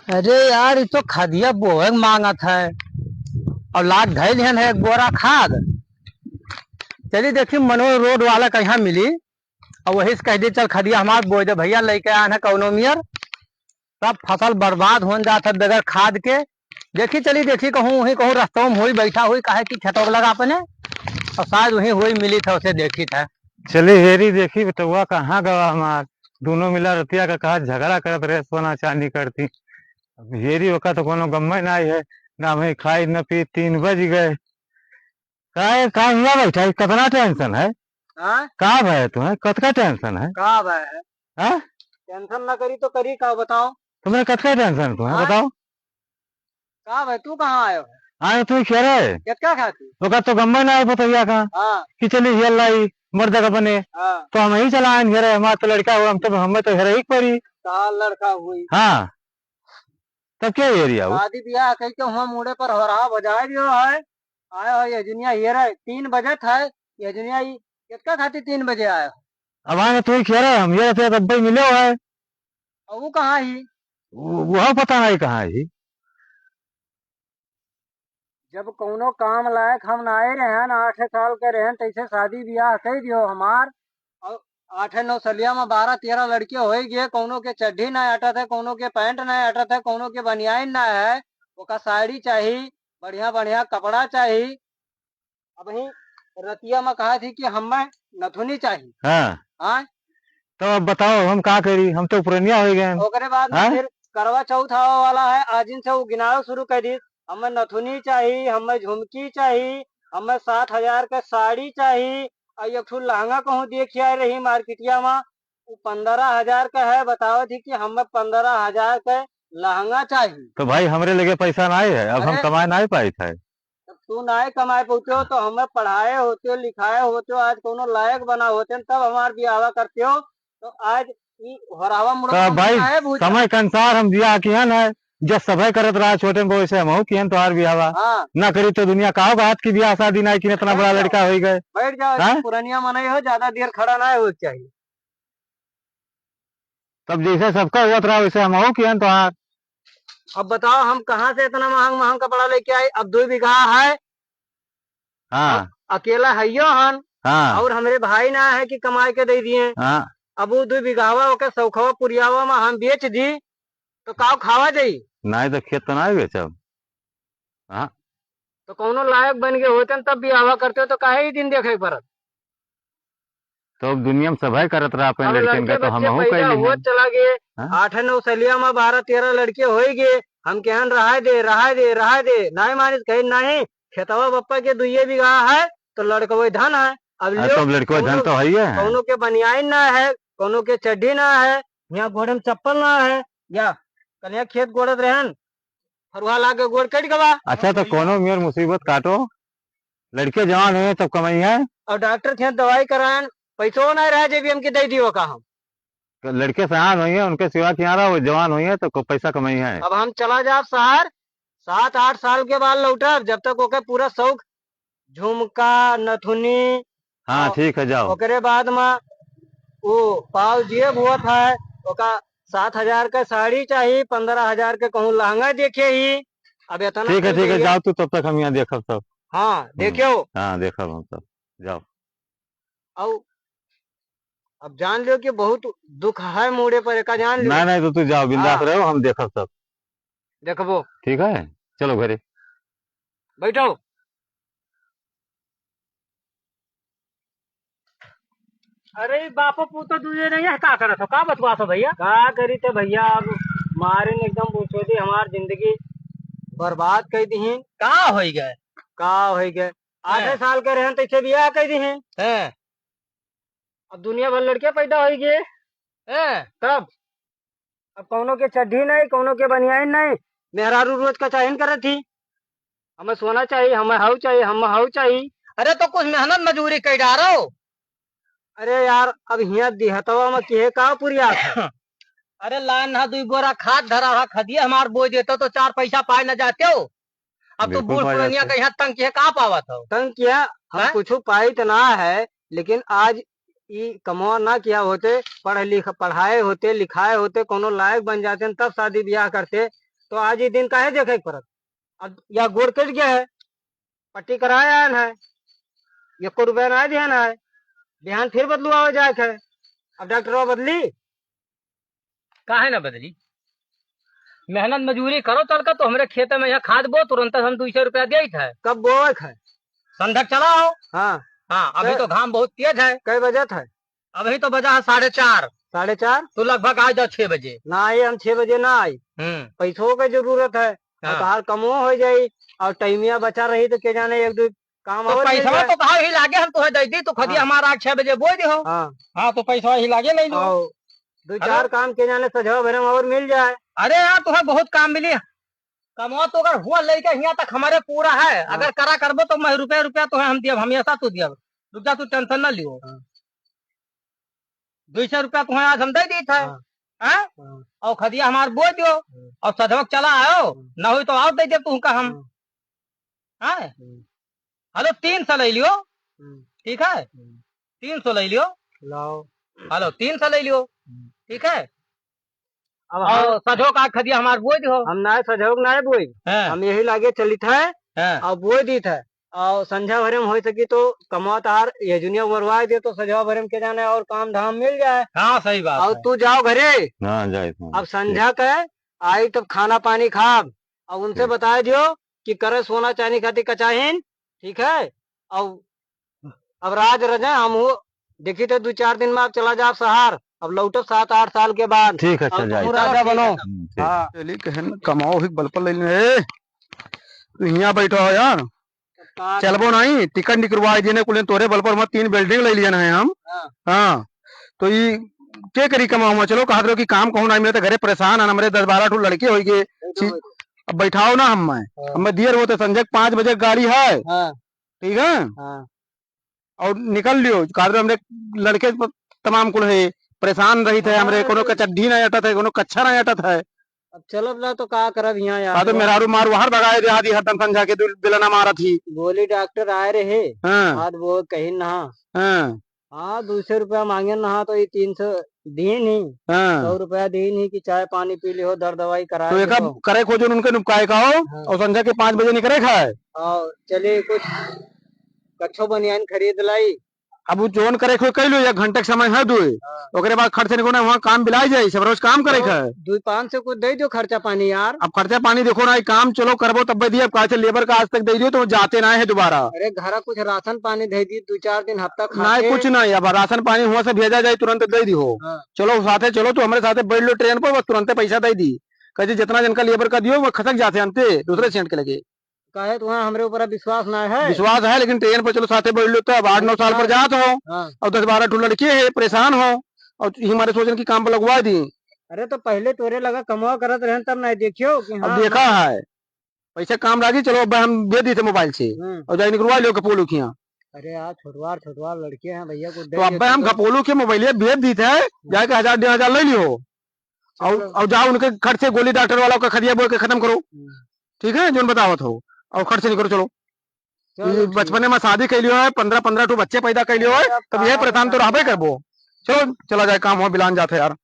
अरे यार ये तो खदिया बोहे मांगत है और लाद धैल है एक बोरा खाद। चलिए देखिए मनोज रोड वाला कहाँ मिली और वही से कह दी चल खदिया हमार बो दे भैया लेके आए हैं कौनो मियर। सब फसल बर्बाद हो जाता है बगैर खाद के। देखी चली देखी कहूँ वही कहूँ रास्तों में हुई बैठा हुई काहे की खेतों लगा अपने और शायद वही हुई मिली था उसे देखी था। चली हेरी देखी बेटुआ कहाँ गवा हमार। दोनों मिला रतिया का कहा झगड़ा करत रहे सोना चांदी करती। अब हेरी ओका तो कोनो गम्मे ना है। ना वही खाई न पी 3 बज गए। काहे का हुआ बैठा है? कितना टेंशन है? हाँ का भाई तुम्हें कतका टेंशन है? का भाई है हाँ टेंशन ना करी तो करी का बताओ। तुम्हें कतका टेंशन तुम्हें हाँ बताओ। का भाई तू कहाँ आयो है हाँ तुम कह रहे क्या खाती। ओका तो गम्मे ना है बतैया का हाँ कि चली हेल लाई मर्द का बने हाँ तो हम ही चलाए घेरे हमारा तो लड़का हुआ हमें तो हेरे ही पड़ी। का लड़का हुई हाँ तब क्या एरिया वो? शादी ब्याह कह के हुआ मुड़े पर हो रहा बजाय दियो है। आयो है ये दुनिया ये रहे 3 बजे था ये दुनिया कितना खाती 3 बजे आयो। अब आने तुम कह रहे हम ये थे तब भाई मिले हुआ है। और वो कहाँ ही वह पता नहीं कहाँ है। जब कौनो काम लायक हम ना आए रहे हैं 8 साल के रहे तैसे शादी ब्याह कह दियो हमार। और 8 9 सलिया में 12 13 लड़के हो गए कौनो के चड्ढी ना अटत है कौनो के पैंट ना अटत है कौनो के बनियान ना है। ओका साड़ी चाहिए बढ़िया बढ़िया कपड़ा चाहिए। अब ही रतिया में कहा थी कि हमें नथुनी चाहिए। हाँ हाँ तो अब बताओ हम क्या करी हम तो पुरनिया हो गए। ओकरे बाद में हाँ फिर करवा चौथ आवे वाला है आज दिन से वो गिनाना शुरू कर दी। हमें नथुनी चाहिए हमें झुमकी चाहिए हमें 7 हजार का साड़ी चाहिए। और एक ठो लहंगा कहूँ देखी आई रही मार्केटिया में वो 15 हजार का है बताओ थी कि हमें 15 हजार का लहंगा चाहिए। तो भाई हमरे लगे पैसा ना है अब हम अरे कमाए ना पाई थे। तब तू ना कमाए पहुँचे हो तो हमें पढ़ाए होते हो लिखाए होते हो आज कोनो लायक बना होते हैं, तब हमार ब्याह करते हो। तो आज हरावा मुड़ा तो हमके भाई काहे भूल समय के अनुसार हम दिया किहन है। जब सभे करत रहा छोटे में वैसे हम किहन तोहार ब्याह हाँ ना करी तो दुनिया कहो बात की ब्याह शादी ना कि इतना बड़ा बैठ जाओ लड़का हो गए। बैठ जाओ हाँ ऐसे पुरानिया मनाई हो ज्यादा देर खड़ा ना हो चाहिए। तब जैसे सबका हुआ रहा वैसे हम हो किहन तोहार। अब बताओ हम कहाँ से इतना महंग महंग कपड़ा लेके आए अब 2 बीघा है। अब हाँ अकेला है यो हन हाँ और हमारे भाई ना है कि कमाए के दे दिए। हाँ अब वो 2 बीघावा ओके सौखवा पुरियावा में हम बेच दी तो काव खावा जाई। नहीं तो खेत तो ना बेचब। हाँ तो कौनो लायक बन गए होते न तब भी आवा करते हो तो काहे ही दिन देखे पड़त। तो अब दुनिया में सभे करत रहा अपने अब लड़के लड़के का तो हम बच्चे हो पैदा कैली हुआ हैं। चला गए हाँ? 8 9 सलिया में 12 13 लड़के हो गए। हम केहन रहा दे रहा दे रहा दे नहीं मानिस कहे नहीं खेतवा बप्पा के 2 बीघा है तो लड़का वही धन है। अब हाँ, लियो तो अब लड़के धन कौनो तो है ही है। कौनो के बनियान ना है कौनो के चड्डी ना है यहाँ गोड़े में चप्पल ना है या कन्या खेत गोड़त रहन फरुहा ला के गोड़ कट गवा। अच्छा तो कोनो मेर मुसीबत काटो लड़के जवान हुए तब कमाई है। और डॉक्टर थे दवाई करायन पैसों नहीं रहा जेबी हमके दे दियो का हम। तो लड़के सयान हुई है उनके सिवा क्या रहा वो जवान हुई है तो पैसा कमाई है। अब हम चला जाब शहर 7 8 साल के बाद लौटब जब तक ओके पूरा शौक झुमका नथुनी हाँ और ठीक है जाओ। ओकरे बाद में वो पाव जेब हुआ था ओका 7 हजार का साड़ी चाहिए 15 हजार के कहूँ लहंगा देखे ही। अब इतना ठीक है कुल ठीक है दैया जाओ तू तब तक हम यहाँ देखब सब। हाँ देखियो। हाँ देखब हम सब जाओ। अब अब जान लियो कि बहुत दुख है मुड़े पर का जान लियो। नहीं नहीं तो तू जाओ बिंदास हाँ रहो हम देखब सब। देखबो ठीक है चलो घरे। बैठो। अरे बापो पूतो तुझे नहीं है का करत हो का बतवास हो भैया का करी थे भैया अब मारे ने एकदम पूछो दी हमार जिंदगी बर्बाद कर दी का हो गए का हो गए 8 साल के रहन तैसे बियाह कर दी है। अब दुनिया भर लड़के पैदा हो गए हैं तब अब कौनो के चड्ढी नहीं कौनो के बनियान नहीं मेहरारू रोज का चाहन करत थी हमें सोना चाहिए हमें हाउ चाहिए हमें हाउ चाहिए। अरे तो कुछ मेहनत मजूरी कर डारो। अरे यार अब हिया दिहतवा में किहे का पुरिया था। अरे लान ना 2 बोरा खाद धरा रहा खदिया हमार बोझ देते तो 4 पैसा पाए न जाते हो। अब तो बिल्कुल बूढ़ पा पुरनिया जाते का यहाँ तंग किया कहाँ पावा था तंग किया हम हैं? कुछ पाई तो ना है लेकिन आज ये कमवा ना किया होते पढ़ाए होते लिखाए होते कोनो लायक बन जाते तब शादी ब्याह करते। तो आज ये दिन काहे देखे परत? अब या गोड़ कट गया है, पट्टी कराया है, 1 रुपया ना दिया ना है, बिहान फिर बदलू आवे जाए है। अब डॉक्टर बदली काहे ना बदली? मेहनत मजूरी करो चल कर, तो हमरे खेत में यहाँ खाद बो तुरंत हम 200 रुपया दे है। कब बोए है? संधक चलाओ। हाँ हाँ, अभी तो घाम बहुत तेज है। कई बजे है? अभी तो बजा है 4:30। 4:30? तो लगभग आ जाओ 6 बजे। ना आई, हम 6 बजे ना आई। पैसों की जरूरत है, हाँ। और तार कमो हो जाई, और टाइमिया बचा रही तो के जाने 1-2 काम तो और मिल पैसा जाए। तो कहा ही लागे, हम तुम्हें दे दी तो खदी हाँ। हमारा 6 बजे बोई दो। हाँ हाँ, तो पैसा ही लागे नहीं लो। और 2-4 काम के जाने सजवा भरम और मिल जाए। अरे यार तुम्हें बहुत काम मिली। कमो तो अगर हुआ लेके यहाँ तक हमारे पूरा है। हाँ। अगर करा करबो तो मैं रुपया तो हम दिया, हमेशा तू दिया। रुक जा, तू टेंशन न लियो। हाँ। 200 रुपया तुम्हें आज हम दे दी थे। हाँ। हाँ? और खदिया हमार बो दियो, और सधवक चला आयो न हुई तो और दे दे तू का हम। हाँ? हेलो 300 ले लियो, ठीक है? 300 ले लियो। लाओ। हेलो 300 ले लियो, ठीक है? अब और सधो का खदिया हमार बो दियो। हम ना सजोग ना बोई, हम यही लागे चलित है और बोई दी था। और संझा भरे में हो सकी तो कमा तार ये जुनिया बरवा दे तो सजवा भरे में के जाने और काम धाम मिल जाए। हाँ सही बात और है। तू जाओ घरे, हाँ जाए अब संझा के आई तब खाना पानी खाब, और उनसे बता दियो कि करे सोना चांदी खाती कचाहीन, ठीक है? और अब राज रजा हम देखी तो 2-4 दिन में आप चला जाओ शहर, अब लौटो 7-8 साल के बाद। ठीक है, अब चल जाए। तुम राजा बनो। ठीक। हाँ चली कहन कमाओ ही बल पर ले ले। तू यहाँ बैठो हो यार, चलबो नहीं टिकट निकलवा देने कुल तोरे बल पर 3 बिल्डिंग ले लिया है हम। हाँ तो ये के करी कमाऊंगा? चलो कहा दो कि काम कहूँ नहीं, मेरे तो घरे परेशान है ना, मेरे 10-12 ठो लड़के हो गए। अब बैठाओ ना हम मैं दियर वो तो संजय 5 बजे गाड़ी है, ठीक है? और निकल लियो कहा दो, हमरे लड़के तमाम कुल है परेशान रही थे, हमरे कोनो का चड्ढी नहीं अटत है, कोनो कच्छा नहीं अटत है। अब चलो ना तो का करब यहाँ कहा यार। तो मेरा मार बाहर भगाए दे आदि हरदम संझा के बिलना मारा थी। बोली डॉक्टर आए रहे, हाँ आज वो कहीं नहा। हाँ हाँ 200 रुपया मांगे नहा तो ये 300 दीन ही, 100 हाँ रुपया दीन ही कि चाय पानी पी लियो, दर्द दवाई तो कराए एक देखो। करे खोजो उनके नुपकाए का हो। हाँ। और संझा के 5 बजे निकले खाए। और चले कुछ कच्छो बनियान खरीद लाई। अब वो जोन करे खो कह लो, 1 घंटे के समय है दो, ओकरे बाद खर्चे निको ना, वहाँ काम बिलाई जाए, सब रोज काम करे खाए। 2-5 से कुछ दे दो खर्चा पानी यार। अब खर्चा पानी देखो ना, ये काम चलो करबो तब दिए, अब कहा लेबर का आज तक दे दियो तो वो जाते ना है दोबारा। अरे घर कुछ राशन पानी दे दी, 2-4 दिन हफ्ता नहीं कुछ नहीं, अब राशन पानी हुआ से भेजा जाए तुरंत दे दी हो। हाँ। चलो साथे चलो, तो हमारे साथे बैठ लो ट्रेन पर, बस तुरंत पैसा दे दी। कहे जितना जन का लेबर का दियो वो खसक जाते अंते दूसरे सेंट के लगे। कहे तुम्हारा हमरे ऊपर विश्वास ना है। विश्वास है लेकिन ट्रेन पर चलो साथे बैठ लो, तो अब 8-9 साल पर जात हो, हाँ। और 10-12 ठो लड़के है परेशान हो, और हमारे सोचन की काम पर लगवा दी। अरे तो पहले तोरे लगा कमाओ करत रहे तब नहीं देखियो कि हाँ। अब देखा है पैसा काम लागी, चलो अब हम दे दी थे मोबाइल से, और जाए निकलवा लो कपोलू की। अरे यार छोटवार लड़के हैं भैया को तो अब हम कपोलू के मोबाइल भेज दी थे, जाके 1000-1500 ले लियो, और जाओ उनके खर्च से गोली डॉक्टर वाला का खदिया बोल के खत्म करो, ठीक है? जो बतावत हो, और खर्च नहीं करो। चलो बचपने में शादी कर लियो है, 15-15 ठो बच्चे पैदा कर लियो है, तब यह परेशान तो रहबे करबो। चलो चला जाए, काम हो बिलान जाते यार।